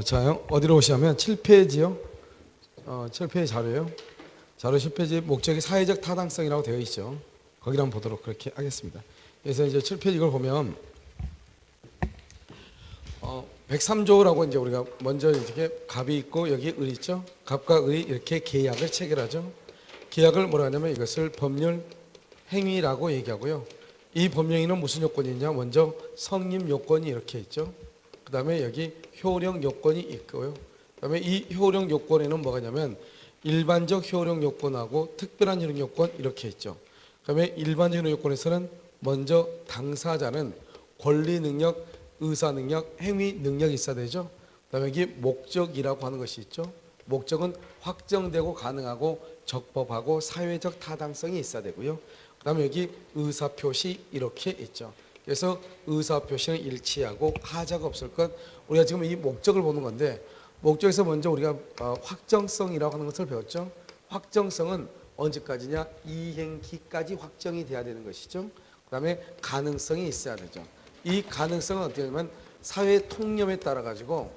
자요. 어디로 오시냐면 7페이지요. 7페이지 자료요. 자료 10페이지 목적이 사회적 타당성이라고 되어 있죠. 거기를 한번 보도록 그렇게 하겠습니다. 그래서 이제 7페이지 이걸 보면 103조라고 이제 우리가 먼저 이렇게 갑이 있고 여기 을 있죠. 갑과 을이 이렇게 계약을 체결하죠. 계약을 뭐라 하냐면 이것을 법률 행위라고 얘기하고요. 이 법률 행위는 무슨 요건이 있냐? 먼저 성립 요건이 이렇게 있죠. 그 다음에 여기 효력 요건이 있고요. 그 다음에 이 효력 요건에는 뭐가 있냐면 일반적 효력 요건하고 특별한 효력 요건 이렇게 있죠. 그 다음에 일반적 효력 요건에서는 먼저 당사자는 권리 능력, 의사 능력, 행위 능력이 있어야 되죠. 그 다음에 여기 목적이라고 하는 것이 있죠. 목적은 확정되고 가능하고 적법하고 사회적 타당성이 있어야 되고요. 그 다음에 여기 의사표시 이렇게 있죠. 그래서 의사표시는 일치하고 하자가 없을 것. 우리가 지금 이 목적을 보는 건데 목적에서 먼저 우리가 확정성이라고 하는 것을 배웠죠. 확정성은 언제까지냐? 이행기까지 확정이 돼야 되는 것이죠. 그 다음에 가능성이 있어야 되죠. 이 가능성은 어떻게 되냐면 사회 통념에 따라 가지고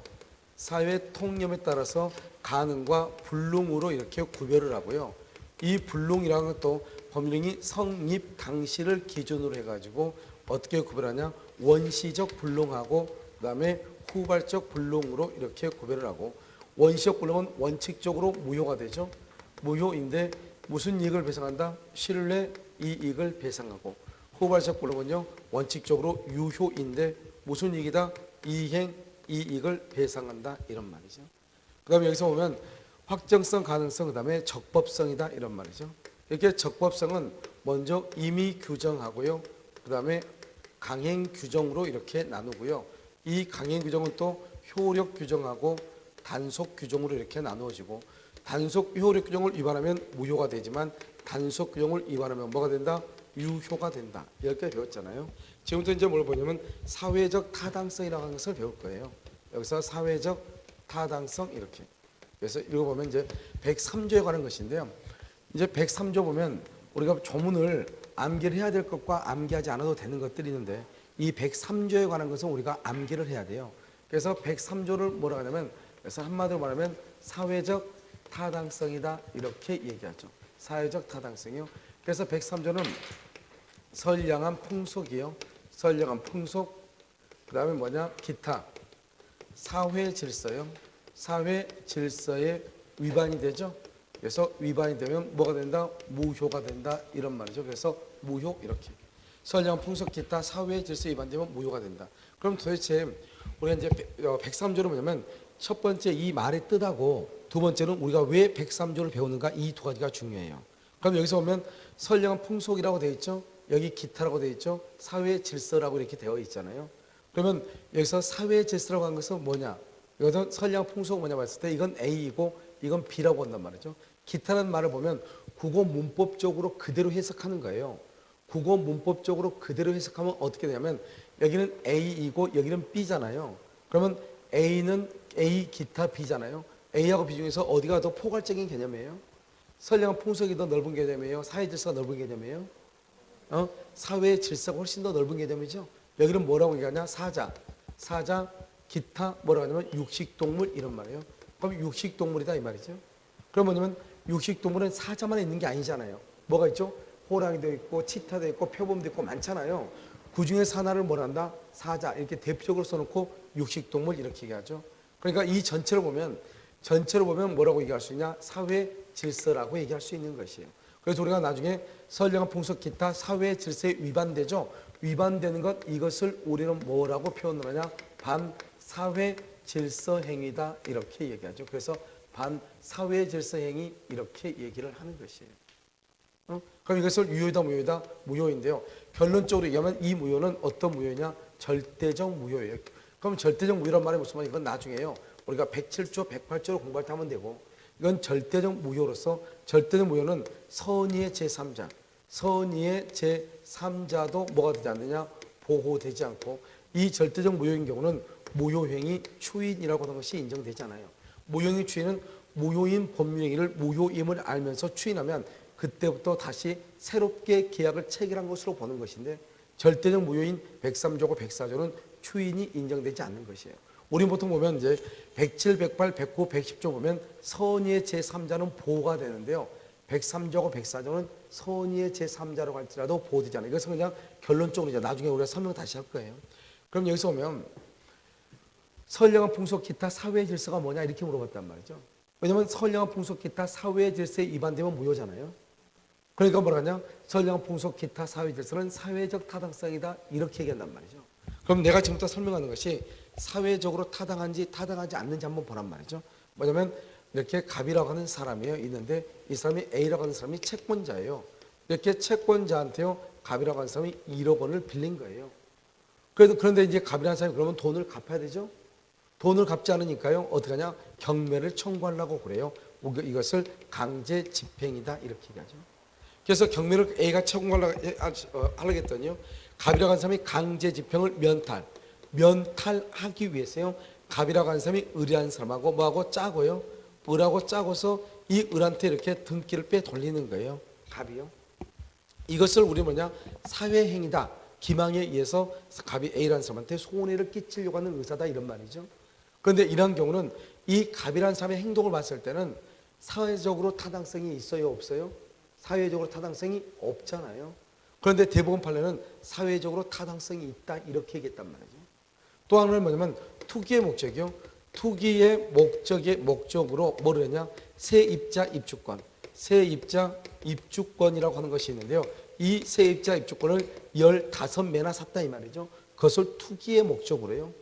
사회 통념에 따라서 가능과 불능으로 이렇게 구별을 하고요. 이 불능이라는 것도 법령이 성립 당시를 기준으로 해가지고 어떻게 구별하냐? 원시적 불능하고 그다음에 후발적 불능으로 이렇게 구별을 하고, 원시적 불능은 원칙적으로 무효가 되죠. 무효인데 무슨 이익을 배상한다? 신뢰 이익을 배상하고, 후발적 불능은요 원칙적으로 유효인데 무슨 이익이다? 이행 이익을 배상한다 이런 말이죠. 그 다음에 여기서 보면 확정성, 가능성, 그 다음에 적법성이다 이런 말이죠. 이렇게 적법성은 먼저 임의 규정하고요. 그 다음에 강행 규정으로 이렇게 나누고요. 이 강행 규정은 또 효력 규정하고 단속 규정으로 이렇게 나누어지고, 단속 효력 규정을 위반하면 무효가 되지만 단속 규정을 위반하면 뭐가 된다? 유효가 된다. 이렇게 배웠잖아요. 지금부터 이제 뭘 보냐면 사회적 타당성이라고 하는 것을 배울 거예요. 여기서 사회적 타당성 이렇게. 그래서 읽어보면 이제 103조에 관한 것인데요. 이제 103조 보면 우리가 조문을 암기를 해야 될 것과 암기하지 않아도 되는 것들이 있는데 이 103조에 관한 것은 우리가 암기를 해야 돼요. 그래서 103조를 뭐라 하냐면, 그래서 한마디로 말하면 사회적 타당성이다 이렇게 얘기하죠. 사회적 타당성이요. 그래서 103조는 선량한 풍속이요. 선량한 풍속, 그 다음에 뭐냐? 기타, 사회 질서요. 사회 질서에 위반이 되죠. 그래서 위반이 되면 뭐가 된다? 무효가 된다 이런 말이죠. 그래서 무효 이렇게. 선량 풍속 기타 사회 질서 위반되면 무효가 된다. 그럼 도대체 우리가 이제 103조는 뭐냐면 첫 번째 이 말의 뜻하고 두 번째는 우리가 왜 103조를 배우는가, 이 두 가지가 중요해요. 그럼 여기서 보면 선량한 풍속이라고 되어 있죠. 여기 기타라고 되어 있죠. 사회 질서라고 이렇게 되어 있잖아요. 그러면 여기서 사회 질서라고 하는 것은 뭐냐? 이것은 선량한 풍속은 뭐냐 봤을 때 이건 A이고 이건 B라고 한단 말이죠. 기타라는 말을 보면 국어 문법적으로 그대로 해석하는 거예요. 국어 문법적으로 그대로 해석하면 어떻게 되냐면 여기는 A이고 여기는 B잖아요. 그러면 A는 A 기타 B잖아요. A하고 B 중에서 어디가 더 포괄적인 개념이에요? 선량한 풍속이 더 넓은 개념이에요? 사회 질서가 넓은 개념이에요? 사회 질서가 훨씬 더 넓은 개념이죠. 여기는 뭐라고 얘기하냐? 사자, 기타 뭐라고 하냐면 육식동물 이런 말이에요. 그럼 육식동물이다 이 말이죠. 그럼 뭐냐면 육식동물은 사자만 있는 게 아니잖아요. 뭐가 있죠? 호랑이도 있고 치타도 있고 표범도 있고 많잖아요. 그 중에서 하나를 뭐란다? 사자 이렇게 대표적으로 써놓고 육식동물 이렇게 얘기하죠. 그러니까 이 전체를 보면 뭐라고 얘기할 수 있냐? 사회 질서라고 얘기할 수 있는 것이에요. 그래서 우리가 나중에 선량한 풍속 기타 사회 질서에 위반되죠. 위반되는 것, 이것을 우리는 뭐라고 표현을 하냐? 반사회 질서 행위다 이렇게 얘기하죠. 그래서 반사회 질서 행위 이렇게 얘기를 하는 것이에요. 그럼 이것을 유효이다 무효이다? 무효인데요. 결론적으로 얘기하면 이 무효는 어떤 무효냐? 절대적 무효예요. 그럼 절대적 무효란 말이 무슨 말이야? 이건 나중에요. 우리가 107조, 108조로 공부할 때 하면 되고, 이건 절대적 무효로서, 절대적 무효는 선의의 제3자, 선의의 제3자도 뭐가 되지 않느냐? 보호되지 않고, 이 절대적 무효인 경우는 무효행위 추인이라고 하는 것이 인정되잖아요. 무효행위 추인은 무효인 법률행위를 무효임을 알면서 추인하면 그때부터 다시 새롭게 계약을 체결한 것으로 보는 것인데, 절대적 무효인 103조고 104조는 추인이 인정되지 않는 것이에요. 우리 보통 보면 이제 107, 108, 109, 110조 보면 선의의 제3자는 보호가 되는데요. 103조하고 104조는 선의의 제3자라고 할지라도 보호되잖아요. 이것은 그냥 결론적으로 나중에 우리가 설명 다시 할 거예요. 그럼 여기서 보면 선량한 풍속 기타 사회 질서가 뭐냐 이렇게 물어봤단 말이죠. 왜냐하면 선량한 풍속 기타 사회 질서에 위반되면 무효잖아요. 그러니까 뭐라 하냐? 선량한 풍속 기타 사회 질서는 사회적 타당성이다 이렇게 얘기한단 말이죠. 그럼 내가 지금부터 설명하는 것이 사회적으로 타당한지 타당하지 않는지 한번 보란 말이죠. 뭐냐면 이렇게 갑이라고 하는 사람이에요. 있는데 이 사람이 A라고 하는 사람이 채권자예요. 이렇게 채권자한테요 갑이라고 하는 사람이 1억 원을 빌린 거예요. 그런데 이제 갑이라는 사람이 그러면 돈을 갚아야 되죠. 돈을 갚지 않으니까요 어떻게 하냐? 경매를 청구하려고 그래요. 이것을 강제 집행이다 이렇게 얘기하죠. 그래서 경매를 A가 청구하려고 했더니요 갑이라고 하는 사람이 강제 집행을 면탈하기 위해서요 갑이라고 하는 사람이 을이라는 사람하고 뭐하고 짜고요 을하고 짜고서 이 을한테 이렇게 등기를 빼돌리는 거예요. 갑이요. 이것을 우리 뭐냐 사회행위다. 기망에 의해서 갑이 A라는 사람한테 손해를 끼치려고 하는 의사다 이런 말이죠. 그런데 이런 경우는 이 갑이라는 사람의 행동을 봤을 때는 사회적으로 타당성이 있어요 없어요? 사회적으로 타당성이 없잖아요. 그런데 대법원 판례는 사회적으로 타당성이 있다 이렇게 얘기했단 말이죠. 또 하나는 뭐냐면 투기의 목적이요. 투기의 목적으로 뭐를 했냐? 세입자 입주권, 세입자 입주권이라고 하는 것이 있는데요. 이 세입자 입주권을 15매나 샀다 이 말이죠. 그것을 투기의 목적으로 해요.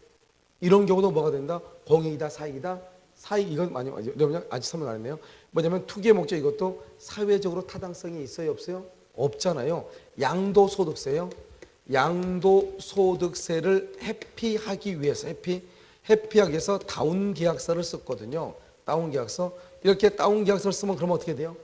이런 경우도 뭐가 된다? 공익이다, 사익이다. 사익 이건 여러분 아직 설명 안 했네요. 뭐냐면 투기의 목적 이것도 사회적으로 타당성이 있어요, 없어요? 없잖아요. 양도소득세요. 양도소득세를 회피하기 위해서 회피하기 위해서 다운계약서를 썼거든요. 다운계약서. 이렇게 다운계약서를 쓰면 그러면 어떻게 돼요?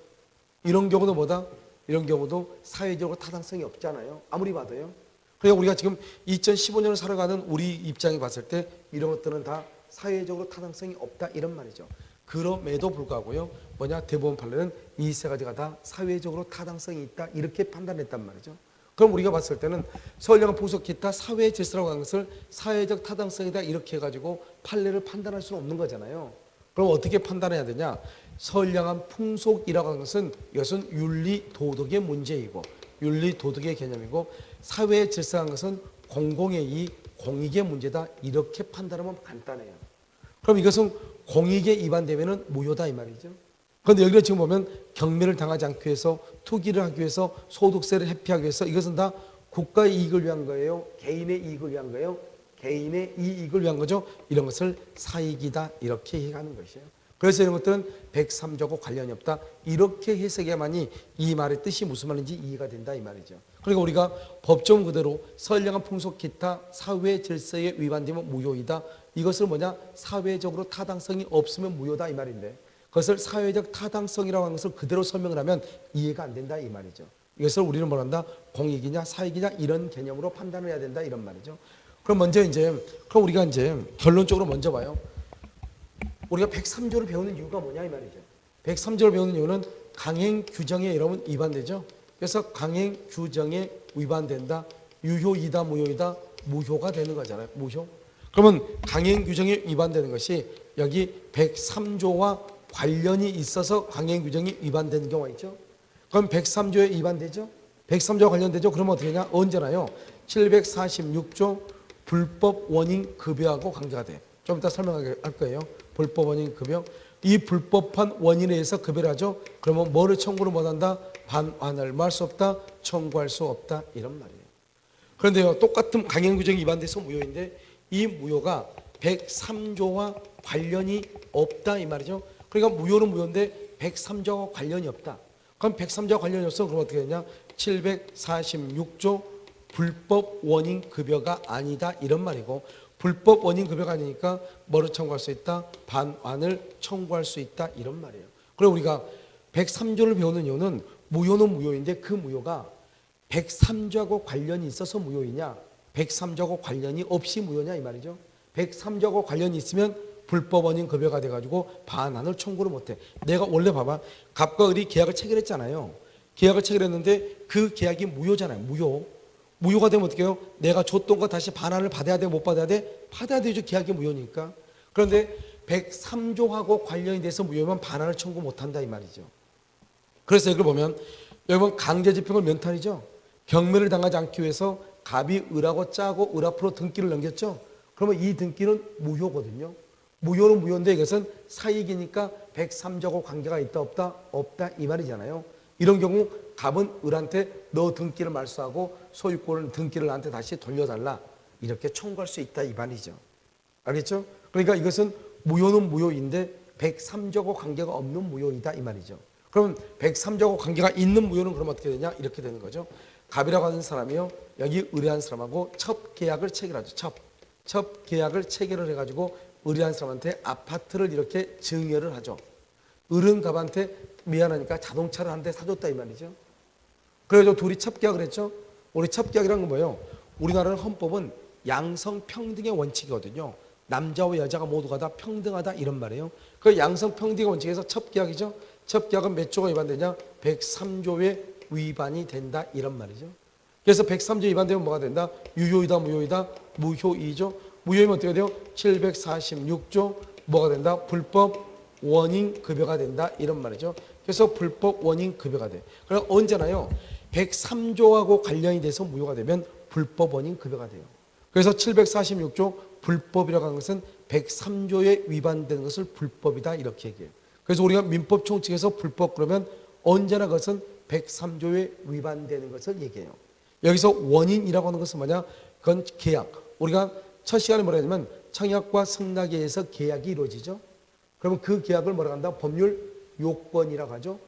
이런 경우도 뭐다? 이런 경우도 사회적으로 타당성이 없잖아요. 아무리 봐도요. 그러니까 우리가 지금 2015년을 살아가는 우리 입장에 봤을 때 이런 것들은 다 사회적으로 타당성이 없다 이런 말이죠. 그럼에도 불구하고요. 뭐냐? 대법원 판례는 이 세 가지가 다 사회적으로 타당성이 있다 이렇게 판단했단 말이죠. 그럼 우리가 봤을 때는 선량한 풍속 기타 사회 질서라고 하는 것을 사회적 타당성이다 이렇게 해가지고 판례를 판단할 수는 없는 거잖아요. 그럼 어떻게 판단해야 되냐? 선량한 풍속이라고 하는 것은 이것은 윤리 도덕의 문제이고 윤리 도덕의 개념이고 사회 질서라는 것은 공공의 이익, 공익의 문제다 이렇게 판단하면 간단해요. 그럼 이것은 공익에 위반되면 무효다 이 말이죠. 그런데 여기를 지금 보면 경매를 당하지 않기 위해서 투기를 하기 위해서 소득세를 회피하기 위해서 이것은 다 국가의 이익을 위한 거예요. 개인의 이익을 위한 거예요. 개인의 이익을 위한 거죠. 이런 것을 사익이다 이렇게 해가는 것이에요. 그래서 이런 것들은 103조하고 관련이 없다. 이렇게 해석해야만이 이 말의 뜻이 무슨 말인지 이해가 된다 이 말이죠. 그러니까 우리가 법정 그대로 선량한 풍속 기타 사회 질서에 위반되면 무효이다. 이것을 뭐냐? 사회적으로 타당성이 없으면 무효다 이 말인데 그것을 사회적 타당성이라고 하는 것을 그대로 설명을 하면 이해가 안 된다 이 말이죠. 이것을 우리는 뭐라 한다? 공익이냐 사익이냐 이런 개념으로 판단을 해야 된다 이런 말이죠. 그럼 먼저 그럼 우리가 결론적으로 먼저 봐요. 우리가 103조를 배우는 이유가 뭐냐 이 말이죠. 103조를 배우는 이유는 강행 규정에 여러분 위반되죠. 그래서 강행 규정에 위반된다. 유효이다 무효이다. 무효가 되는 거잖아요. 무효. 그러면 강행 규정에 위반되는 것이 여기 103조와 관련이 있어서 강행 규정이 위반되는 경우가 있죠. 그럼 103조에 위반되죠. 103조와 관련되죠. 그러면 어떻게 하냐? 언제나요? 746조 불법 원인 급여하고 관계가 돼. 좀 이따 설명할 거예요. 불법 원인 급여. 이 불법한 원인에 의해서 급여를 하죠. 그러면 뭐를 청구를 못한다? 반환을 할 수 없다. 청구할 수 없다. 이런 말이에요. 그런데요. 똑같은 강행 규정이 위반돼서 무효인데 이 무효가 103조와 관련이 없다 이 말이죠. 그러니까 무효는 무효인데 103조와 관련이 없다. 그럼 103조와 관련이 없어 그럼 어떻게 되냐? 746조 불법 원인 급여가 아니다 이런 말이고 불법 원인 급여가 아니니까 뭐를 청구할 수 있다? 반환을 청구할 수 있다 이런 말이에요. 그리고 우리가 103조를 배우는 이유는 무효는 무효인데 그 무효가 103조하고 관련이 있어서 무효이냐 103조하고 관련이 없이 무효냐 이 말이죠. 103조하고 관련이 있으면 불법 원인 급여가 돼가지고 반환을 청구를 못해. 내가 원래 봐봐 갑과 을이 계약을 체결했잖아요. 계약을 체결했는데 그 계약이 무효잖아요. 무효. 무효가 되면 어떻게 해요? 내가 줬던 거 다시 반환을 받아야 돼, 못 받아야 돼? 받아야 되죠. 계약이 무효니까. 그런데 103조하고 관련이 돼서 무효면 반환을 청구 못 한다 이 말이죠. 그래서 이걸 보면 여러분 강제집행은 면탈이죠. 경매를 당하지 않기 위해서 갑이 을하고 짜고 을 앞으로 등기를 넘겼죠. 그러면 이 등기는 무효거든요. 무효는 무효인데 이것은 사익이니까 103조하고 관계가 있다 없다? 없다 이 말이잖아요. 이런 경우 갑은 을한테 너 등기를 말소하고 소유권을 등기를 나한테 다시 돌려달라 이렇게 청구할 수 있다 이 말이죠. 알겠죠? 그러니까 이것은 무효는 무효인데 103조하고 관계가 없는 무효이다 이 말이죠. 그럼 103조하고 관계가 있는 무효는 그럼 어떻게 되냐? 이렇게 되는 거죠. 갑이라고 하는 사람이요. 여기 의뢰한 사람하고 첩계약을 체결하죠. 첩계약을 체결을 해가지고 의뢰한 사람한테 아파트를 이렇게 증여를 하죠. 을은 갑한테 미안하니까 자동차를 한 대 사줬다 이 말이죠. 그래서 둘이 첩계약을 했죠. 우리 첩계약이라는 건 뭐예요? 우리나라는 헌법은 양성평등의 원칙이거든요. 남자와 여자가 모두가 다 평등하다 이런 말이에요. 그 양성평등의 원칙에서 첩계약이죠. 첩계약은 몇 조가 위반되냐? 103조의 위반이 된다 이런 말이죠. 그래서 103조 위반되면 뭐가 된다? 유효이다 무효이다? 무효이죠. 무효이면 어떻게 돼요? 746조 뭐가 된다? 불법 원인 급여가 된다 이런 말이죠. 그래서 불법 원인 급여가 돼. 그럼 언제나요? 103조하고 관련이 돼서 무효가 되면 불법 원인 급여가 돼요. 그래서 746조 불법이라고 하는 것은 103조에 위반되는 것을 불법이다 이렇게 얘기해요. 그래서 우리가 민법 총칙에서 불법 그러면 언제나 그것은 103조에 위반되는 것을 얘기해요. 여기서 원인이라고 하는 것은 뭐냐? 그건 계약. 우리가 첫 시간에 뭐라 했냐면 청약과 승낙에 의해서 계약이 이루어지죠. 그러면 그 계약을 뭐라고 한다? 법률 요건이라고 하죠.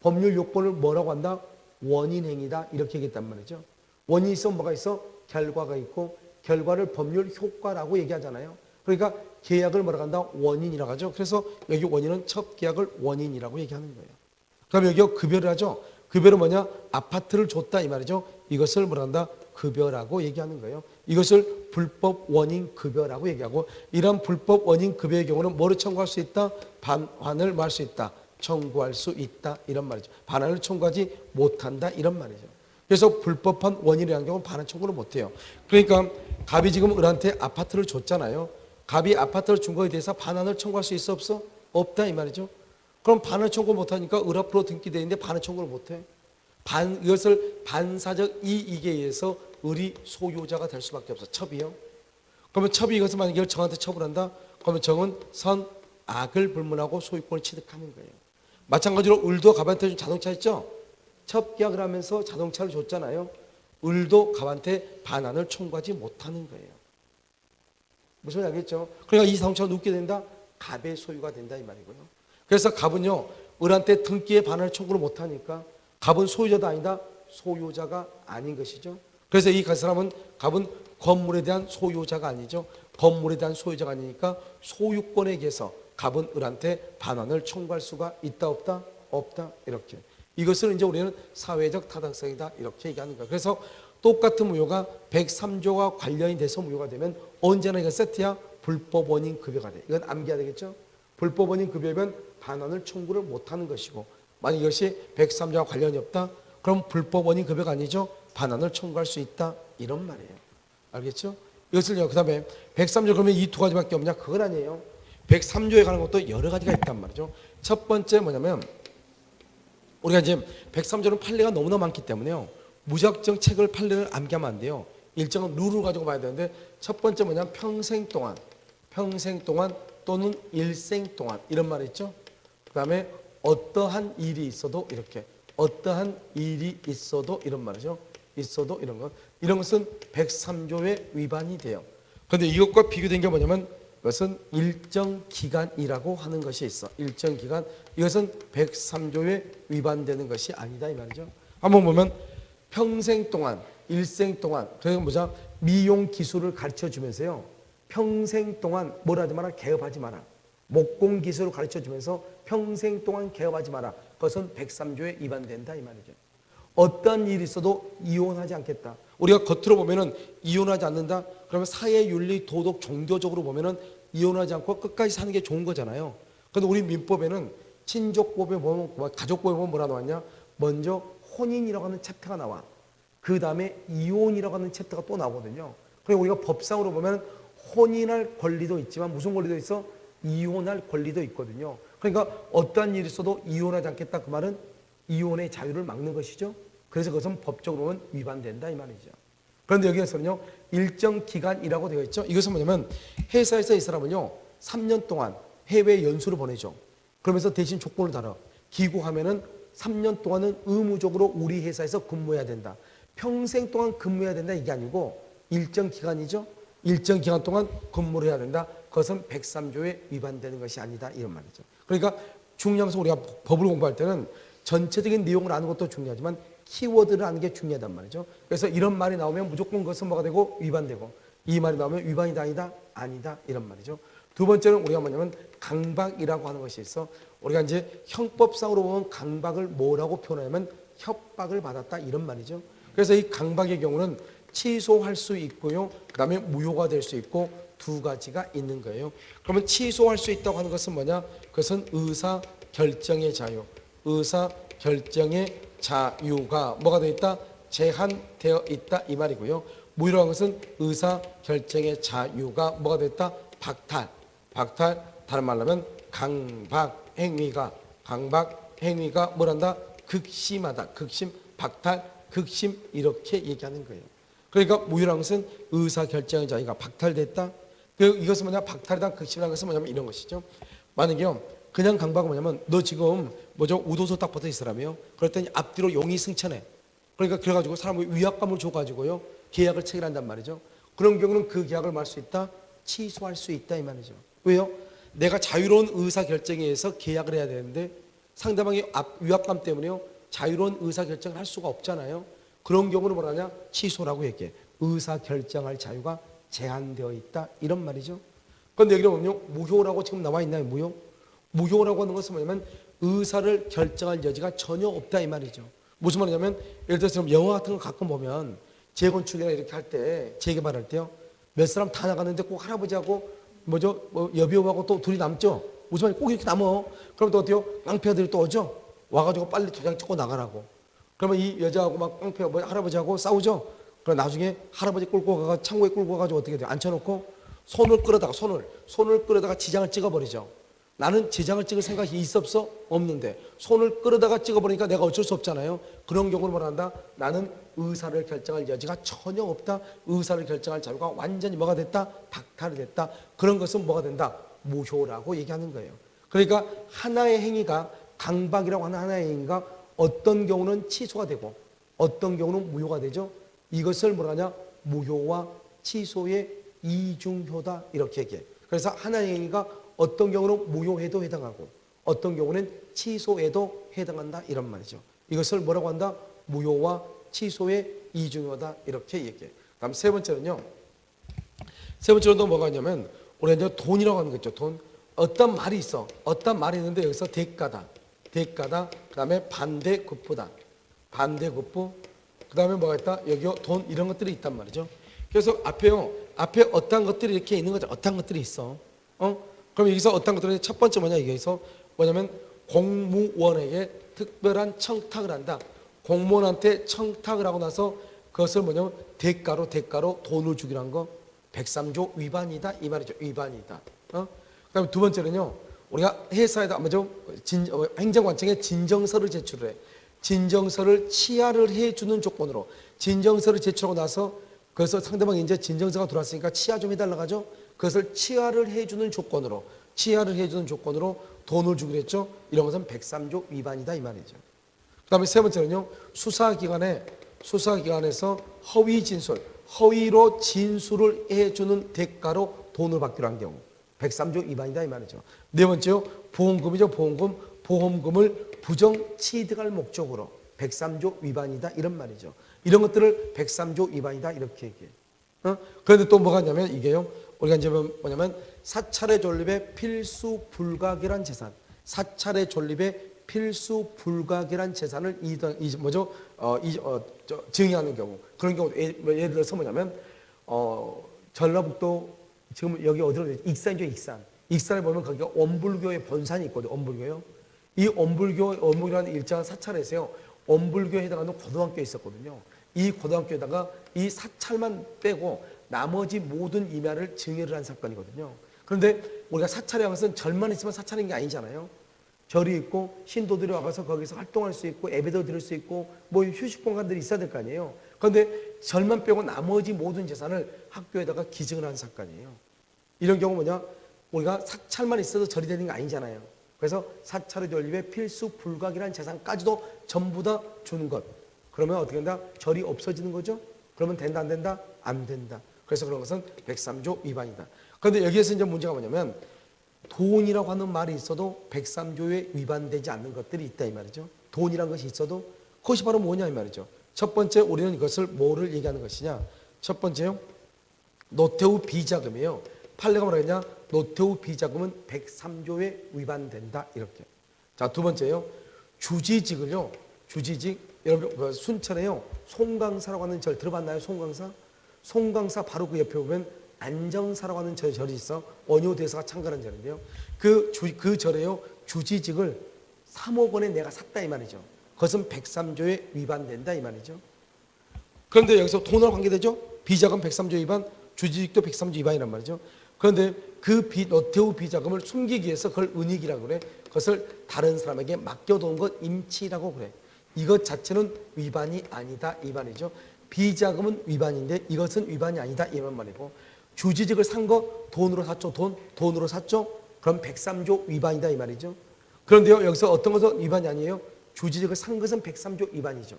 법률 요건을 뭐라고 한다? 원인행위다 이렇게 얘기했단 말이죠. 원인이 있으면 뭐가 있어? 결과가 있고 결과를 법률 효과라고 얘기하잖아요. 그러니까 계약을 뭐라고 한다? 원인이라고 하죠. 그래서 여기 원인은 첩계약을 원인이라고 얘기하는 거예요. 그럼 여기 급여를 하죠. 급여는 뭐냐? 아파트를 줬다 이 말이죠. 이것을 뭐라 한다? 급여라고 얘기하는 거예요. 이것을 불법 원인 급여라고 얘기하고 이런 불법 원인 급여의 경우는 뭐를 청구할 수 있다? 반환을 뭐 할 수 있다? 청구할 수 있다 이런 말이죠. 반환을 청구하지 못한다 이런 말이죠. 그래서 불법한 원인이라는 경우는 반환 청구를 못해요. 그러니까 갑이 지금 을한테 아파트를 줬잖아요. 갑이 아파트를 준 거에 대해서 반환을 청구할 수 있어 없어? 없다 이 말이죠. 그럼 반환 청구 못하니까 을 앞으로 등기되어 있는데 반환 청구를 못해. 이것을 반사적 이익에 의해서 을이 소유자가 될 수밖에 없어. 첩이요. 그러면 첩이 이것을 만약에 정한테 처분한다. 그러면 정은 선, 악을 불문하고 소유권을 취득하는 거예요. 마찬가지로 을도 갑한테 준 자동차 있죠. 첩계약을 하면서 자동차를 줬잖아요. 을도 갑한테 반환을 청구하지 못하는 거예요. 무슨 말인지 알겠죠? 그러니까 이 자동차가 눕게 된다? 갑의 소유가 된다 이 말이고요. 그래서 갑은요. 을한테 등기에 반환을 청구를 못하니까 갑은 소유자도 아니다. 소유자가 아닌 것이죠. 그래서 이 사람은 갑은 건물에 대한 소유자가 아니죠. 건물에 대한 소유자가 아니니까 소유권에 의해서 갑은 을한테 반환을 청구할 수가 있다 없다? 없다 이렇게. 이것을 이제 우리는 사회적 타당성이다 이렇게 얘기하는 거예요. 그래서 똑같은 무효가 103조와 관련이 돼서 무효가 되면 언제나 이건 세트야 불법 원인 급여가 돼. 이건 암기해야 되겠죠. 불법 원인 급여면 반환을 청구를 못하는 것이고 만약 이것이 103조와 관련이 없다. 그럼 불법 원인 급여가 아니죠. 반환을 청구할 수 있다 이런 말이에요. 알겠죠? 이것을요. 그 다음에 103조 그러면 이 두 가지밖에 없냐? 그건 아니에요. 103조에 관한 것도 여러 가지가 있단 말이죠. 첫 번째 뭐냐면 우리가 지금 103조는 판례가 너무나 많기 때문에요. 무작정 책을 판례를 암기하면 안 돼요. 일정한 룰을 가지고 봐야 되는데 첫 번째 뭐냐면 평생 동안 또는 일생 동안 이런 말이 있죠. 그 다음에 어떠한 일이 있어도 이렇게 어떠한 일이 있어도 이런 말이죠. 있어도 이런 것. 이런 것은 103조의 위반이 돼요. 그런데 이것과 비교된 게 뭐냐면 이것은 일정 기간이라고 하는 것이 있어. 일정 기간. 이것은 103조에 위반되는 것이 아니다 이 말이죠. 한번 보면 평생 동안, 일생 동안. 그러니까 뭐죠? 미용 기술을 가르쳐 주면서요. 평생 동안 뭘 하지 마라? 개업하지 마라. 목공 기술을 가르쳐 주면서 평생 동안 개업하지 마라. 그것은 103조에 위반된다 이 말이죠. 어떤 일이 있어도 이혼하지 않겠다. 우리가 겉으로 보면은 이혼하지 않는다. 그러면 사회 윤리 도덕 종교적으로 보면은 이혼하지 않고 끝까지 사는 게 좋은 거잖아요. 그런데 우리 민법에는 친족법에 보면 가족법에 보면 뭐라 나왔냐? 먼저 혼인이라고 하는 챕터가 나와. 그 다음에 이혼이라고 하는 챕터가 또 나오거든요. 그리고 우리가 법상으로 보면 혼인할 권리도 있지만 무슨 권리도 있어? 이혼할 권리도 있거든요. 그러니까 어떠한 일이 있어도 이혼하지 않겠다 그 말은 이혼의 자유를 막는 것이죠. 그래서 그것은 법적으로는 위반된다 이 말이죠. 그런데 여기에서는요 일정 기간이라고 되어 있죠. 이것은 뭐냐면 회사에서 이 사람은요 3년 동안 해외 연수를 보내죠. 그러면서 대신 조건을 달아. 귀국하면은 3년 동안은 의무적으로 우리 회사에서 근무해야 된다. 평생 동안 근무해야 된다 이게 아니고 일정 기간이죠. 일정 기간 동안 근무를 해야 된다. 그것은 103조에 위반되는 것이 아니다 이런 말이죠. 그러니까 중요한 것은 우리가 법을 공부할 때는 전체적인 내용을 아는 것도 중요하지만 키워드를 아는 게 중요하단 말이죠. 그래서 이런 말이 나오면 무조건 그것은 뭐가 되고 위반되고 이 말이 나오면 위반이다 아니다 아니다 이런 말이죠. 두 번째는 우리가 뭐냐면 강박이라고 하는 것이 있어. 우리가 이제 형법상으로 보면 강박을 뭐라고 표현하냐면 협박을 받았다 이런 말이죠. 그래서 이 강박의 경우는 취소할 수 있고요. 그 다음에 무효가 될 수 있고 두 가지가 있는 거예요. 그러면 취소할 수 있다고 하는 것은 뭐냐? 그것은 의사 결정의 자유. 의사 결정의 자유가 뭐가 되어 있다? 제한되어 있다 이 말이고요. 무효라는 것은 의사 결정의 자유가 뭐가 되어 있다? 박탈. 박탈 다른 말로 하면 강박 행위가 뭐란다? 극심하다. 극심 박탈 극심 이렇게 얘기하는 거예요. 그러니까 무효라는 것은 의사결정의 자유가 박탈됐다. 이것은 뭐냐? 박탈이다 극심이라는 것은 뭐냐면 이런 것이죠. 만약에요 그냥 강박은 뭐냐면 너 지금 뭐죠? 우도소 딱 붙어 있으라며 그랬더니 앞뒤로 용이 승천해. 그러니까 그래가지고 사람을 위압감을 줘가지고요 계약을 체결한단 말이죠. 그런 경우는 그 계약을 말 수 있다? 취소할 수 있다 이 말이죠. 왜요? 내가 자유로운 의사결정에 의해서 계약을 해야 되는데 상대방의 위압감 때문에요 자유로운 의사결정을 할 수가 없잖아요. 그런 경우는 뭐라 하냐? 취소라고 얘기해. 의사결정할 자유가 제한되어 있다 이런 말이죠. 그런데 여기를 보면요 무효라고 지금 나와 있나요? 무효라고 하는 것은 뭐냐면 의사를 결정할 여지가 전혀 없다 이 말이죠. 무슨 말이냐면 예를 들어서 영화 같은 거 가끔 보면 재건축이나 이렇게 할 때 재개발할 때요 몇 사람 다 나갔는데 꼭 할아버지하고 뭐죠? 여배우하고 또 둘이 남죠. 무슨 말이 꼭 이렇게 남어. 그럼 또 어때요? 깡패들이 또 오죠. 와가지고 빨리 도장 찍고 나가라고. 그러면 이 여자하고 막 깡패 할아버지하고 싸우죠. 그럼 나중에 할아버지 끌고 가가 창고에 끌고 가가지고 어떻게 돼요? 앉혀놓고 손을 끌어다가 지장을 찍어버리죠. 나는 지장을 찍을 생각이 있어 없어? 없는데 손을 끌어다가 찍어버리니까 내가 어쩔 수 없잖아요. 그런 경우는 뭐라 한다? 나는 의사를 결정할 여지가 전혀 없다. 의사를 결정할 자유가 완전히 뭐가 됐다? 박탈이 됐다. 그런 것은 뭐가 된다? 무효라고 얘기하는 거예요. 그러니까 하나의 행위가 강박이라고 하는 하나의 행위가 어떤 경우는 취소가 되고 어떤 경우는 무효가 되죠. 이것을 뭐라 하냐? 무효와 취소의 이중효다 이렇게 얘기해. 그래서 하나의 행위가 어떤 경우는 무효에도 해당하고 어떤 경우는 취소에도 해당한다 이런 말이죠. 이것을 뭐라고 한다? 무효와 취소의 이중효다 이렇게 얘기해. 다음 세 번째는요. 세 번째로도 뭐가 있냐면 우리가 이제 돈이라고 하는 거 있죠. 돈. 어떤 말이 있어. 어떤 말이 있는데 여기서 대가다. 그 다음에 반대급부다. 반대급부. 그 다음에 뭐가 있다? 여기 돈 이런 것들이 있단 말이죠. 그래서 앞에 어떤 것들이 이렇게 있는 거죠. 어떤 것들이 있어. 그럼 여기서 어떤 것들이 첫 번째 뭐냐? 여기서 뭐냐면 공무원에게 특별한 청탁을 한다. 공무원한테 청탁을 하고 나서 그것을 뭐냐면 대가로 돈을 주기로 한 거 103조 위반이다 이 말이죠. 위반이다. 그다음에 두 번째는요. 우리가 회사에다 먼저 행정관청에 진정서를 제출을 해. 진정서를 치하를 해주는 조건으로 진정서를 제출하고 나서 그래서 상대방이 이제 진정서가 들어왔으니까 치하 좀 해달라고 하죠. 그것을 치하를 해주는 조건으로 돈을 주기로 했죠. 이런 것은 103조 위반이다 이 말이죠. 그 다음에 세 번째는요. 수사기관에서 허위로 진술을 해주는 대가로 돈을 받기로 한 경우 103조 위반이다 이 말이죠. 네 번째요. 보험금이죠. 보험금을 부정 취득할 목적으로 103조 위반이다 이런 말이죠. 이런 것들을 103조 위반이다 이렇게 얘기해요. 그런데 또 뭐가 있냐면 이게요. 우리가 이제 뭐냐면 사찰의 존립에 필수 불가결한 재산. 사찰의 존립에 필수 불가결한 재산을 증여하는 경우. 그런 경우 예를 들어서 뭐냐면 전라북도 지금 여기 어디로 익산이죠. 익산에 보면 거기가 원불교의 본산이 있거든요. 원불교요. 이 원불교라는 일정한 사찰에서요. 원불교에 해당하는 고등학교에 있었거든요. 이 고등학교에다가 이 사찰만 빼고 나머지 모든 임야를 증여를 한 사건이거든요. 그런데 우리가 사찰이라는 것은 절만 있으면 사찰인 게 아니잖아요. 절이 있고 신도들이 와서 거기서 활동할 수 있고 예배도 드릴 수 있고 뭐 휴식 공간들이 있어야 될 거 아니에요. 그런데 절만 빼고 나머지 모든 재산을 학교에다가 기증을 한 사건이에요. 이런 경우 뭐냐? 우리가 사찰만 있어도 절이 되는 게 아니잖아요. 그래서 사찰의 존립에 필수 불가결한 재산까지도 전부 다 주는 것. 그러면 어떻게 된다? 절이 없어지는 거죠? 그러면 된다 안 된다? 안 된다. 그래서 그런 것은 103조 위반이다. 그런데 여기에서 이제 문제가 뭐냐면 돈이라고 하는 말이 있어도 103조에 위반되지 않는 것들이 있다 이 말이죠. 돈이라는 것이 있어도 그것이 바로 뭐냐 이 말이죠. 첫 번째 우리는 이것을 뭐를 얘기하는 것이냐. 첫 번째요. 노태우 비자금이에요. 판례가 뭐라 했냐? 노태우 비자금은 103조에 위반된다 이렇게. 자, 두 번째요. 주지직을요. 주지직 여러분 순천에요. 송강사라고 하는 절 들어봤나요? 송강사? 송강사 바로 그 옆에 보면 안정사라고 하는 절이 있어. 원효대사가 창건한 절인데요. 그 절에요. 주지직을 3억 원에 내가 샀다 이 말이죠. 그것은 103조에 위반된다 이 말이죠. 그런데 여기서 돈으로 관계되죠? 비자금 103조 위반, 주지직도 103조 위반이란 말이죠. 그런데 그 노태우 비자금을 숨기기 위해서 그걸 은닉이라고 그래. 그것을 다른 사람에게 맡겨놓은 것 임치라고 그래. 이것 자체는 위반이 아니다 이 말이죠. 비자금은 위반인데 이것은 위반이 아니다 이 말이고, 주지직을 산 거 돈으로 샀죠. 돈으로 샀죠. 그럼 103조 위반이다 이 말이죠. 그런데요 여기서 어떤 것은 위반이 아니에요. 주지직을 산 것은 103조 위반이죠.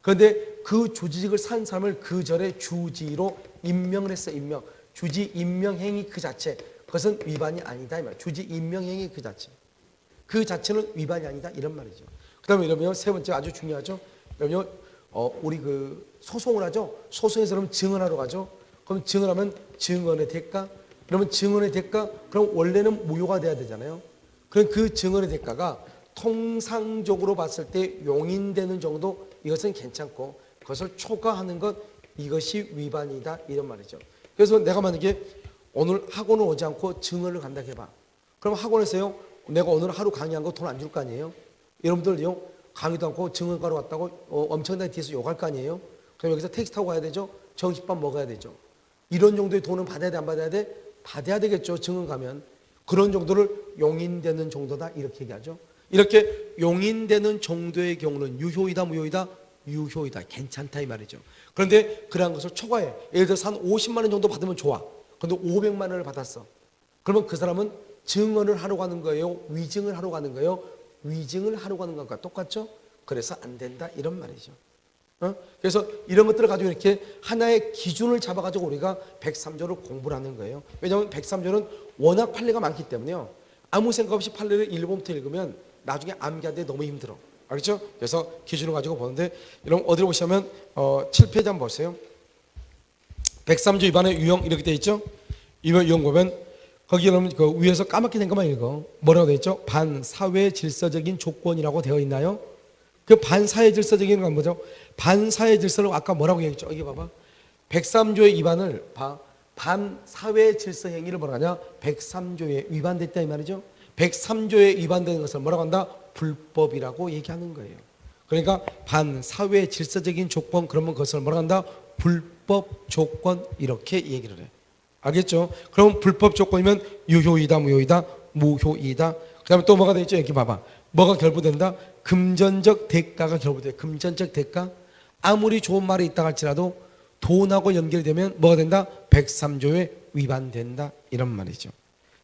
그런데 그 주지직을 산 사람을 그 절에 주지로 임명을 했어요. 임명. 주지 임명행위 그 자체, 그것은 위반이 아니다 이 말. 주지 임명행위 그 자체, 그 자체는 위반이 아니다 이런 말이죠. 그다음에 이러면 세 번째 아주 중요하죠. 그러면 우리 그 소송을 하죠. 소송에서 그럼 증언하러 가죠. 그럼 증언하면 증언의 대가, 그러면 증언의 대가, 그럼 원래는 무효가 돼야 되잖아요. 그럼 그 증언의 대가가 통상적으로 봤을 때 용인되는 정도, 이것은 괜찮고 그것을 초과하는 것, 이것이 위반이다 이런 말이죠. 그래서 내가 만약에 오늘 학원을 오지 않고 증언을 간다 해봐. 그럼 학원에서요 내가 오늘 하루 강의한 거 돈 안 줄 거 아니에요. 여러분들요 강의도 않고 증언가로 왔다고 엄청나게 뒤에서 욕할 거 아니에요. 그럼 여기서 택시 타고 가야 되죠. 점심밥 먹어야 되죠. 이런 정도의 돈은 받아야 돼 안 받아야 돼? 받아야 되겠죠. 증언 가면. 그런 정도를 용인되는 정도다 이렇게 얘기하죠. 이렇게 용인되는 정도의 경우는 유효이다 무효이다? 유효이다. 괜찮다 이 말이죠. 그런데 그러한 것을 초과해. 예를 들어서 한 50만 원 정도 받으면 좋아. 그런데 500만 원을 받았어. 그러면 그 사람은 증언을 하러 가는 거예요? 위증을 하러 가는 거예요? 위증을 하러 가는 것과 똑같죠? 그래서 안 된다 이런 말이죠. 그래서 이런 것들을 가지고 이렇게 하나의 기준을 잡아가지고 우리가 103조를 공부를 하는 거예요. 왜냐하면 103조는 워낙 판례가 많기 때문에요. 아무 생각 없이 판례를 1번부터 읽으면 나중에 암기하는데 너무 힘들어. 알겠죠? 그래서 기준을 가지고 보는데, 여러분 어디로 보시면 7페이지 한번 보세요. 103조 위반의 유형 이렇게 되어 있죠? 위반 유형 보면 거기 여러분 그 위에서 까맣게 된 것만 읽어. 뭐라고 되어 있죠? 반사회 질서적인 조건이라고 되어 있나요? 그 반사회 질서적인 건 뭐죠? 반사회 질서를 아까 뭐라고 얘기했죠? 여기 봐봐. 103조의 위반을 봐. 반사회 질서 행위를 뭐라고 하냐? 103조에 위반됐다 이 말이죠. 103조에 위반되는 것을 뭐라고 한다? 불법이라고 얘기하는 거예요. 그러니까 반사회 질서적인 조건, 그러면 그것을 뭐라고 한다? 불법 조건 이렇게 얘기를 해. 알겠죠? 그럼 불법 조건이면 유효이다 무효이다? 무효이다. 그 다음에 또 뭐가 되겠죠? 여기 봐봐. 뭐가 결부된다? 금전적 대가가 결부돼요. 금전적 대가. 아무리 좋은 말이 있다 할지라도 돈하고 연결이 되면 뭐가 된다? 103조에 위반된다 이런 말이죠.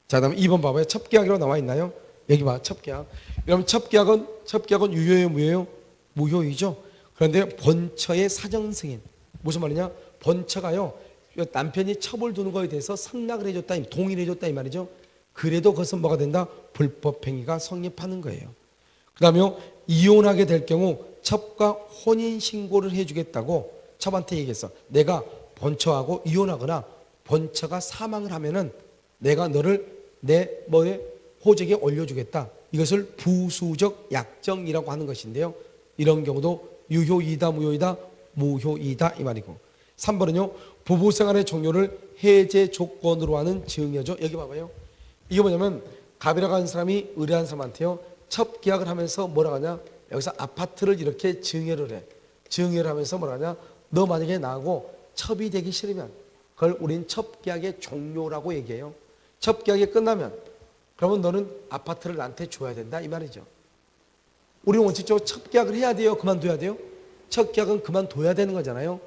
자, 다음 2번 봐봐요. 첩계약이라고 나와 있나요? 여기 봐. 첩계약. 그럼 첩계약은 유효예요 무효예요? 무효이죠. 그런데 본처의 사정승인. 무슨 말이냐? 본처가요 남편이 첩을 두는 거에 대해서 승낙을 해줬다, 동의를 해줬다 이 말이죠. 그래도 그것은 뭐가 된다? 불법행위가 성립하는 거예요. 그 다음에 이혼하게 될 경우 첩과 혼인신고를 해주겠다고 첩한테 얘기했어. 내가 본처하고 이혼하거나 본처가 사망을 하면은 내가 너를 내 호적에 올려주겠다. 이것을 부수적 약정이라고 하는 것인데요. 이런 경우도 유효이다 무효이다? 무효이다 이 말이고. 3번은요. 부부생활의 종료를 해제 조건으로 하는 증여죠. 여기 봐봐요. 이게 뭐냐면 갑이라고 하는 사람이 의뢰한 사람한테요 첩계약을 하면서 뭐라고 하냐, 여기서 아파트를 이렇게 증여를 해. 증여하면서 뭐라냐? 너 만약에 나하고 첩이 되기 싫으면 그걸 우린 첩계약의 종료라고 얘기해요. 첩계약이 끝나면 그러면 너는 아파트를 나한테 줘야 된다 이 말이죠. 우리는 원칙적으로 첩계약을 해야 돼요? 그만둬야 돼요? 첩계약은 그만둬야 되는 거잖아요.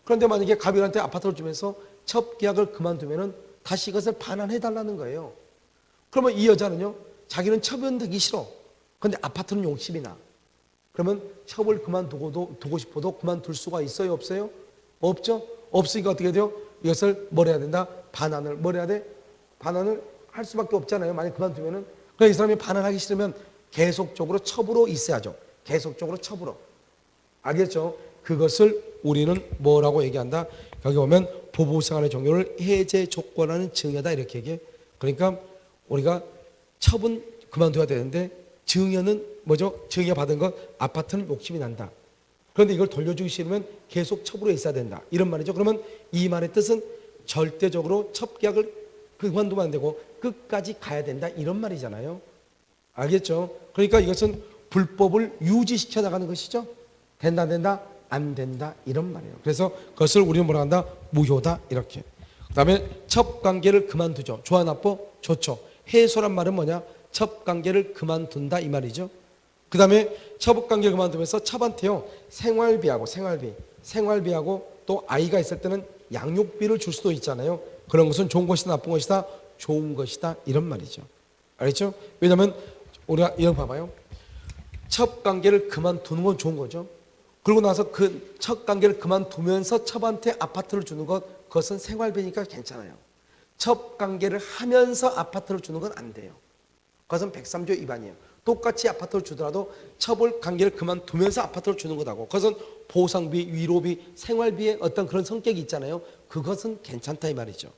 그런데 만약에 갑이한테 아파트를 주면서 첩계약을 그만두면은 다시 이것을 반환해달라는 거예요. 그러면 이 여자는요, 자기는 첩은 되기 싫어. 그런데 아파트는 용심이 나. 그러면 첩을 두고 싶어도 그만둘 수가 있어요? 없어요? 없죠? 없으니까 어떻게 돼요? 이것을 뭘 해야 된다? 반환을. 뭘 해야 돼? 반환을 할 수밖에 없잖아요. 만약 그만두면은. 그러니까 이 사람이 반환하기 싫으면 계속적으로 첩으로 있어야죠. 계속적으로 첩으로. 알겠죠? 그것을 우리는 뭐라고 얘기한다? 여기 보면 부부생활의 종료를 해제 조건하는 증여다 이렇게 얘기해. 그러니까 우리가 첩은 그만둬야 되는데 증여는 뭐죠? 증여 받은 것 아파트는 욕심이 난다. 그런데 이걸 돌려주기 싫으면 계속 첩으로 있어야 된다. 이런 말이죠. 그러면 이 말의 뜻은 절대적으로 첩계약을 그만두면 안 되고 끝까지 가야 된다. 이런 말이잖아요. 알겠죠? 그러니까 이것은 불법을 유지시켜 나가는 것이죠. 된다 안 된다? 안 된다. 이런 말이에요. 그래서 그것을 우리는 뭐라 한다? 무효다. 이렇게. 그 다음에 첩관계를 그만두죠. 좋아 나빠? 좋죠. 해소란 말은 뭐냐? 첩관계를 그만둔다 이 말이죠. 그 다음에 첩관계를 그만두면서 첩한테요. 생활비하고 또 아이가 있을 때는 양육비를 줄 수도 있잖아요. 그런 것은 좋은 것이다 나쁜 것이다? 좋은 것이다. 이런 말이죠. 알겠죠? 왜냐하면 우리가 이거 봐봐요. 첩관계를 그만두는 건 좋은 거죠. 그러고 나서 그 첩관계를 그만두면서 첩한테 아파트를 주는 것 그것은 생활비니까 괜찮아요. 첩관계를 하면서 아파트를 주는 건 안 돼요. 그것은 103조 위반이에요. 똑같이 아파트를 주더라도 첩을 관계를 그만두면서 아파트를 주는 것하고 그것은 보상비, 위로비, 생활비의 어떤 그런 성격이 있잖아요. 그것은 괜찮다 이 말이죠.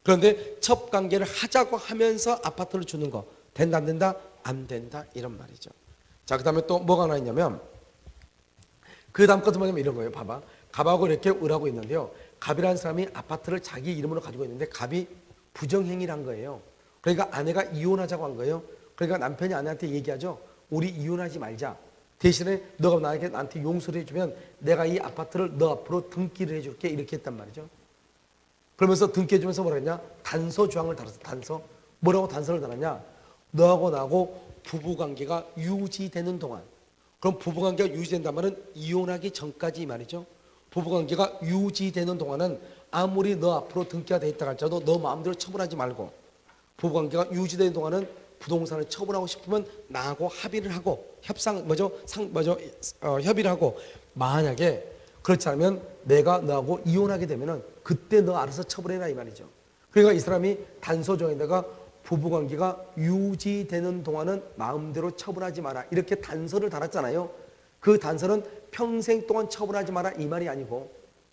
그런데 첩관계를 하자고 하면서 아파트를 주는 거 된다 안 된다? 안 된다 이런 말이죠. 자, 그 다음에 또 뭐가 하나 있냐면 그 다음 것은 뭐냐면 이런 거예요. 봐봐. 갑하고 이렇게 을하고 있는데요. 갑이라는 사람이 아파트를 자기 이름으로 가지고 있는데 갑이 부정행위를 한 거예요. 그러니까 아내가 이혼하자고 한 거예요. 그러니까 남편이 아내한테 얘기하죠. 우리 이혼하지 말자. 대신에 너가 나한테 용서를 해주면 내가 이 아파트를 너 앞으로 등기를 해줄게. 이렇게 했단 말이죠. 그러면서 등기 해주면서 뭐라 했냐? 단서 조항을 달았어. 단서. 뭐라고 단서를 달았냐? 너하고 나하고 부부관계가 유지되는 동안. 그럼 부부관계가 유지된다는 말은 이혼하기 전까지 이 말이죠. 부부관계가 유지되는 동안은 아무리 너 앞으로 등기가 돼 있다 할지라도 너 마음대로 처분하지 말고 부부관계가 유지되는 동안은 부동산을 처분하고 싶으면 나하고 합의를 하고 협의를 하고 만약에 그렇지 않으면 내가 너하고 이혼하게 되면은 그때 너 알아서 처분해라 이 말이죠. 그러니까 이 사람이 단서정에다가 부부관계가 유지되는 동안은 마음대로 처분하지 마라 이렇게 단서를 달았잖아요. 그 단서는 평생 동안 처분하지 마라 이 말이 아니고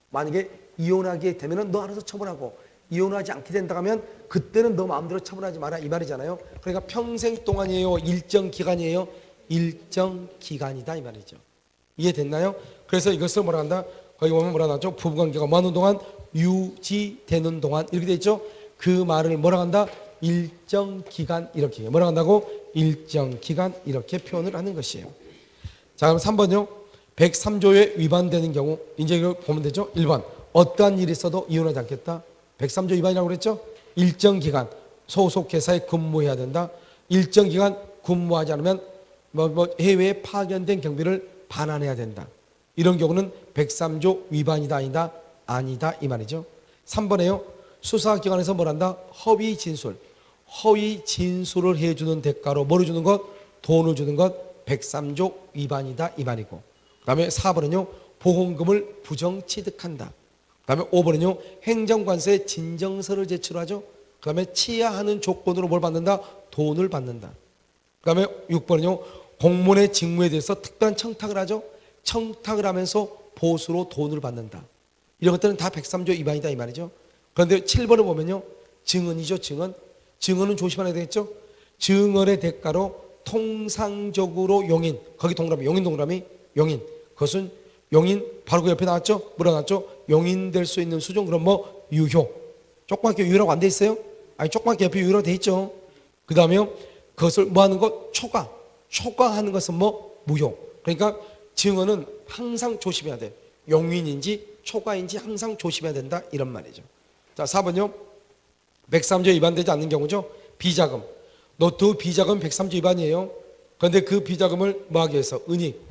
만약에 이혼하게 되면은 너 알아서 처분하고 이혼하지 않게 된다 하면 그때는 너 마음대로 처분하지 마라 이 말이잖아요. 그러니까 평생 동안이에요? 일정 기간이에요? 일정 기간이다 이 말이죠. 이해됐나요? 그래서 이것을 뭐라 한다? 거기 보면 뭐라 하죠? 부부관계가 많은 동안 유지되는 동안 이렇게 돼 있죠. 그 말을 뭐라 한다? 일정 기간 이렇게 뭐라 한다고? 일정 기간 이렇게 표현을 하는 것이에요. 자, 그럼 3번요. 103조에 위반되는 경우 이제 이거 보면 되죠. 1번 어떠한 일이 있어도 이혼하지 않겠다. 103조 위반이라고 그랬죠. 일정 기간 소속 회사에 근무해야 된다. 일정 기간 근무하지 않으면 해외에 파견된 경비를 반환해야 된다. 이런 경우는 103조 위반이다 아니다? 아니다 이 말이죠. 3번에요. 수사기관에서 뭘 한다? 허위 진술을 해주는 대가로 뭐를 주는 것? 돈을 주는 것 103조 위반이다 이 말이고 그 다음에 4번은요. 보험금을 부정취득한다. 그 다음에 5번은요. 행정관서에 진정서를 제출하죠. 그 다음에 취하하는 조건으로 뭘 받는다? 돈을 받는다. 그 다음에 6번은요. 공무원의 직무에 대해서 특별한 청탁을 하죠. 청탁을 하면서 보수로 돈을 받는다. 이런 것들은 다 103조 위반이다 이 말이죠. 그런데 7번을 보면요. 증언이죠. 증언은 조심해야 되겠죠. 증언의 대가로 통상적으로 용인 거기 동그라미 용인 그것은 용인 바로 그 옆에 나왔죠. 뭐라 나왔죠. 용인될 수 있는 수준 그럼 뭐 유효 조그맣게 유효라고 안 돼 있어요? 아니 조그맣게 옆에 유효라고 돼 있죠. 그 다음에 그것을 뭐 하는 것? 초과하는 것은 뭐 무효. 그러니까 증언은 항상 조심해야 돼. 용인인지 초과인지 항상 조심해야 된다 이런 말이죠. 자, 4번요. 103조 위반되지 않는 경우죠. 비자금. 노트 비자금 103조 위반이에요. 그런데 그 비자금을 뭐하기 위해서 은닉.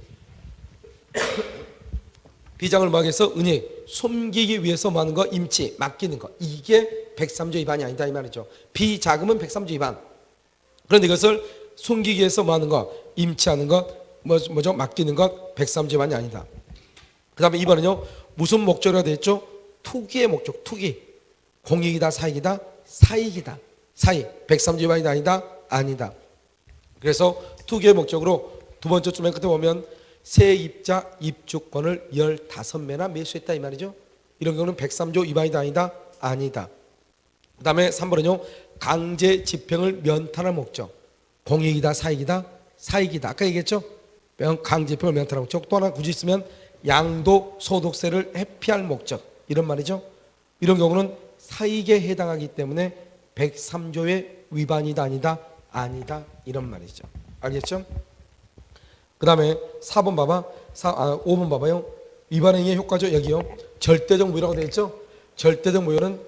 비자금을 뭐하기 위해서 은닉. 숨기기 위해서 뭐 하는 거? 임치. 맡기는 거. 이게 103조 위반이 아니다 이 말이죠. 비자금은 103조 위반. 그런데 이것을 숨기기 위해서 뭐 하는 거? 임치하는 것. 뭐죠? 맡기는 것. 103조 위반이 아니다. 그 다음에 2번은요. 무슨 목적으로 되어 있죠? 투기의 목적. 투기. 공익이다 사익이다. 사익이다. 사익. 103조 위반이다 아니다? 아니다. 그래서 투기의 목적으로 두 번째 줄 맨 끝에 보면 세입자 입주권을 15매나 매수했다 이 말이죠. 이런 경우는 103조 위반이다 아니다? 아니다. 그 다음에 3번은요. 강제 집행을 면탈할 목적. 공익이다 사익이다? 사익이다. 아까 얘기했죠? 강제 집행을 면탈할 목적. 또 하나 굳이 있으면 양도 소득세를 회피할 목적. 이런 말이죠. 이런 경우는 사익에 해당하기 때문에 103조의 위반이다 아니다? 아니다. 이런 말이죠. 알겠죠? 그 다음에 4번 봐봐. 5번 봐봐요. 위반행위의 효과죠. 여기요. 절대적 무효라고 되어 있죠. 절대적 무효는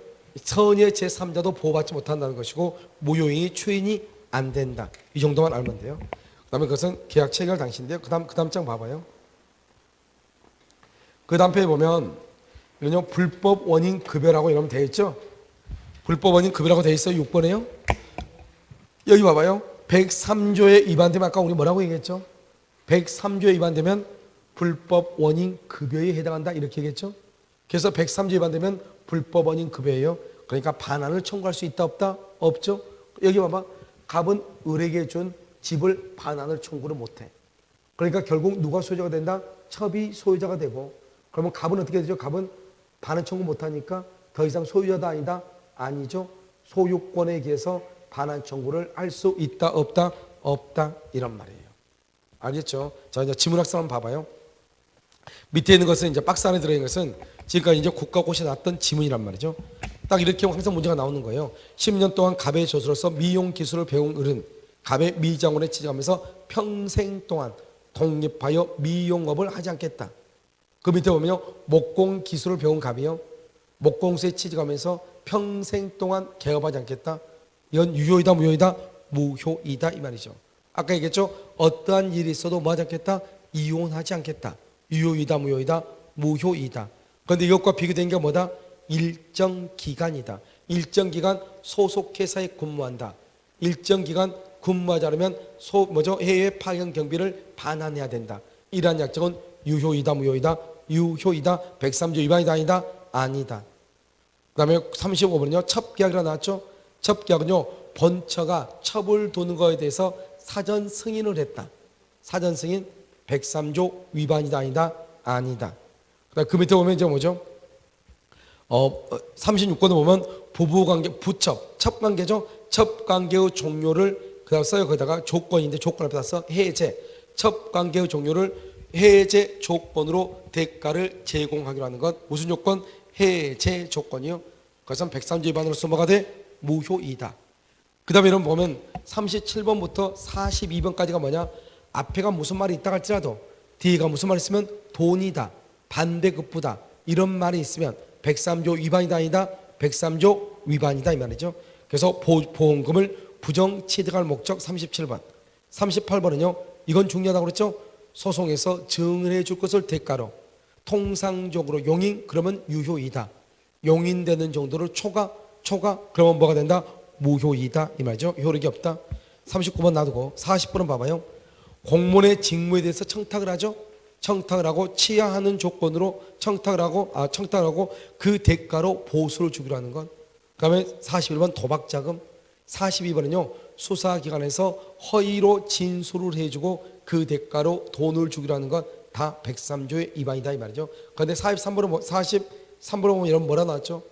선의 제3자도 보호받지 못한다는 것이고 무효행위 추인이 안 된다. 이 정도만 알면 돼요. 그 다음에 그것은 계약 체결 당시인데요. 그 다음 장 봐봐요. 그 다음 페이지 보면 이건요. 불법 원인 급여라고 이러면 되어 있죠. 불법 원인 급여라고 되어 있어요. 6번에요. 여기 봐봐요. 103조에 위반되면 아까 우리 뭐라고 얘기했죠? 103조에 위반되면 불법 원인 급여에 해당한다 이렇게 얘기했죠. 그래서 103조에 위반되면 불법 원인 급여예요. 그러니까 반환을 청구할 수 있다 없다? 없죠. 여기 봐봐. 갑은 을에게 준 집을 반환을 청구를 못해. 그러니까 결국 누가 소유자가 된다? 첩이 소유자가 되고 그러면 갑은 어떻게 되죠? 갑은 반환 청구 못하니까 더 이상 소유자다 아니다? 아니죠. 소유권에 의해서 반환 청구를 할 수 있다 없다? 없다 이런 말이에요. 알겠죠? 자, 이제 지문학생 한번 봐봐요. 밑에 있는 것은 이제 박스 안에 들어있는 것은 지금까지 이제 국가고시에 나왔던 지문이란 말이죠. 딱 이렇게 항상 문제가 나오는 거예요. 10년 동안 갑의 조수로서 미용 기술을 배운 을은 갑의 미장원에 취직하면서 평생 동안 독립하여 미용업을 하지 않겠다. 그 밑에 보면요. 목공 기술을 배운 갑이요. 목공소에 취직하면서 평생 동안 개업하지 않겠다. 이건 유효이다 무효이다? 무효이다 이 말이죠. 아까 얘기했죠. 어떠한 일이 있어도 뭐 하지 않겠다? 이혼하지 않겠다. 유효이다 무효이다? 무효이다. 그런데 이것과 비교된 게 뭐다? 일정 기간이다. 일정 기간 소속회사에 근무한다. 일정 기간 근무하지 않으면 해외 파견 경비를 반환해야 된다. 이러한 약정은 유효이다 무효이다? 유효이다. 103조 위반이다 아니다? 아니다. 그 다음에 35번은요. 첩계약이라 나왔죠. 첩계약은요. 본처가 첩을 두는 것에 대해서 사전 승인을 했다. 사전 승인 103조 위반이다 아니다? 아니다. 그 밑에 보면 이제 뭐죠? 36권에 보면 부부관계, 부첩, 첩관계죠? 첩관계의 종료를 그다음 써요. 거기다가 조건인데 조건 앞에다 써 해제. 첩관계의 종료를 해제 조건으로 대가를 제공하기로 하는 것. 무슨 조건? 해제 조건이요. 그것은 103조 위반으로서 뭐가 돼? 무효이다. 그 다음에 이런 보면 37번부터 42번까지가 뭐냐? 앞에가 무슨 말이 있다 할지라도 뒤가 무슨 말이 있으면 돈이다, 반대급부다 이런 말이 있으면 103조 위반이다 아니다? 103조 위반이다 이 말이죠. 그래서 보험금을 부정 취득할 목적 37번. 38번은요. 이건 중요하다고 그랬죠. 소송에서 증언해 줄 것을 대가로 통상적으로 용인 그러면 유효이다. 용인되는 정도로 초과 그러면 뭐가 된다? 무효이다 이 말이죠. 효력이 없다. 39번 놔두고 40번은 봐봐요. 공무원의 직무에 대해서 청탁을 하죠. 청탁을 하고 취하하는 조건으로 청탁을 하고 그 대가로 보수를 주기로 하는 것. 그 다음에 41번 도박자금. 42번은요. 수사기관에서 허위로 진술을 해주고 그 대가로 돈을 주기로 하는 것. 다 103조의 위반이다 이 말이죠. 그런데 43번은 보면 이런 뭐라 나왔죠?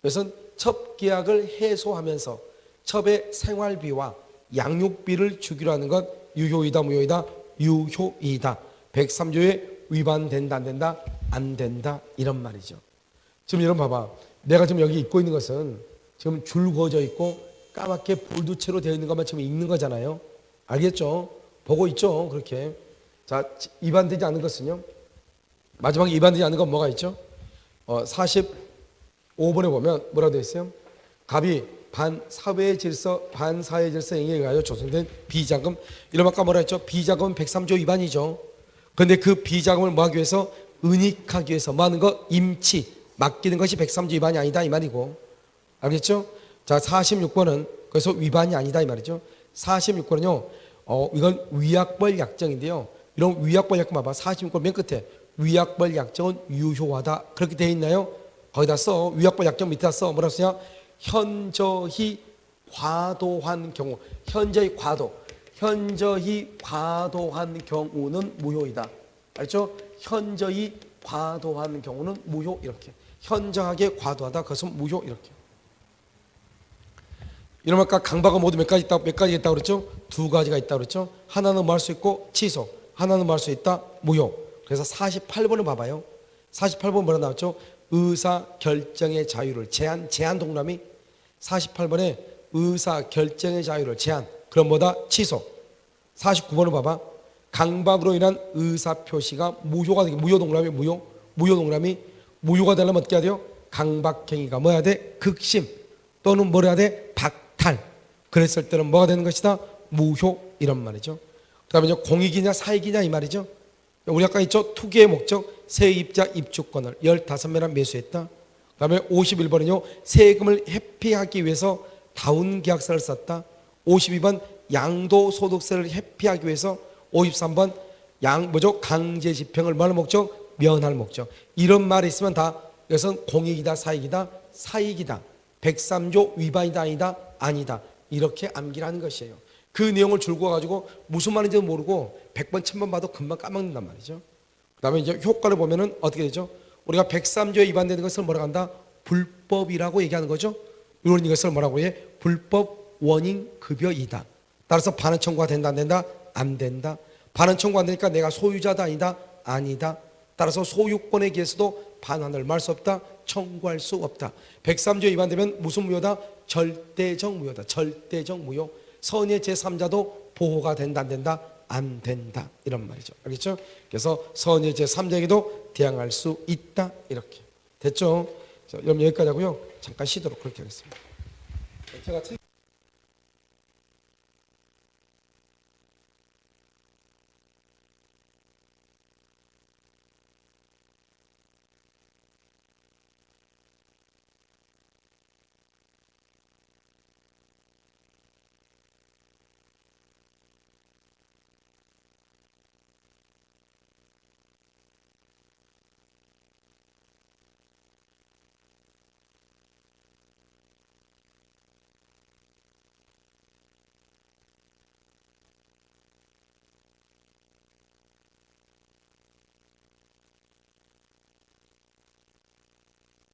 그것은 첩계약을 해소하면서 첩의 생활비와 양육비를 주기로 하는 것. 유효이다 무효이다? 유효이다. 103조에 위반된다 안 된다? 안 된다 이런 말이죠. 지금 여러분 봐봐. 내가 지금 여기 입고 있는 것은 지금 줄 그어져 있고 까맣게 볼두채로 되어 있는 것만 지금 읽는 거잖아요. 알겠죠? 보고 있죠? 그렇게. 자, 위반되지 않은 것은요. 마지막에 위반되지 않은 건 뭐가 있죠? 45번에 보면 뭐라고 되어 있어요? 갑이 반사회 질서, 반사회 질서에 의하여 조성된 비자금. 이런 아까 뭐라 했죠? 비자금은 103조 위반이죠. 그런데 그 비자금을 뭐 하기 위해서? 은닉하기 위해서 뭐 하는 거? 임치, 맡기는 것이 103조 위반이 아니다 이 말이고. 알겠죠? 자, 46번은 그래서 위반이 아니다 이 말이죠. 46번은요. 이건 위약벌 약정인데요. 이런 위약벌 약정 봐봐. 46번 맨 끝에 위약벌 약정은 유효하다. 그렇게 되어 있나요? 거기다 써. 위약벌 약정 밑에다 써. 뭐라고 쓰냐? 현저히 과도한 경우. 현저히 과도한 경우는 무효이다. 알죠? 현저히 과도한 경우는 무효 이렇게. 현저하게 과도하다. 그것은 무효 이렇게. 이러면 아까 강박은 모두 몇 가지 있다고 그랬죠? 두 가지가 있다고 그랬죠? 하나는 뭐 할 수 있고 취소, 하나는 뭐 할 수 있다 무효. 그래서 48번을 봐봐요. 48번 뭐라 나왔죠? 의사 결정의 자유를 제한 동그라미. 48번에 의사 결정의 자유를 제한. 그럼 뭐다? 취소. 49번을 봐봐. 강박으로 인한 의사 표시가 무효가 되게 무효 동그라미 무효 동그라미. 무효가 되려면 어떻게 해야 돼요? 강박행위가 뭐 해야 돼? 극심 또는 뭘 해야 돼? 박탈. 그랬을 때는 뭐가 되는 것이다? 무효 이런 말이죠. 그 다음에 공익이냐 사익이냐 이 말이죠. 우리 아까 있죠? 투기의 목적 세입자 입주권을 15매나 매수했다. 그 다음에 51번은요. 세금을 회피하기 위해서 다운계약서를 썼다. 52번 양도소득세를 회피하기 위해서. 53번 강제집행을 뭐 하는 목적? 면할 목적. 이런 말이 있으면 다 이것은 공익이다 사익이다? 사익이다. 103조 위반이다 아니다? 아니다. 이렇게 암기를 하는 것이에요. 그 내용을 줄고 가지고 무슨 말인지도 모르고 100번 1000번 봐도 금방 까먹는단 말이죠. 그 다음에 이제 효과를 보면은 어떻게 되죠? 우리가 103조에 위반되는 것을 뭐라고 한다? 불법이라고 얘기하는 거죠. 이런 것을 뭐라고 해? 불법 원인 급여이다. 따라서 반환 청구가 된다 안 된다? 안 된다. 반환 청구 안 되니까 내가 소유자다 아니다? 아니다. 따라서 소유권에 대해서도 반환을 말 수 없다. 청구할 수 없다. 103조 위반되면 무슨 무효다? 절대적 무효다. 절대적 무효. 선의 제3자도 보호가 된다 안 된다? 안 된다. 이런 말이죠. 알겠죠? 그래서 선의 제3자에게도 대항할 수 있다. 이렇게. 됐죠? 자, 여러분 여기까지 하고요. 잠깐 쉬도록 그렇게 하겠습니다. 제가 책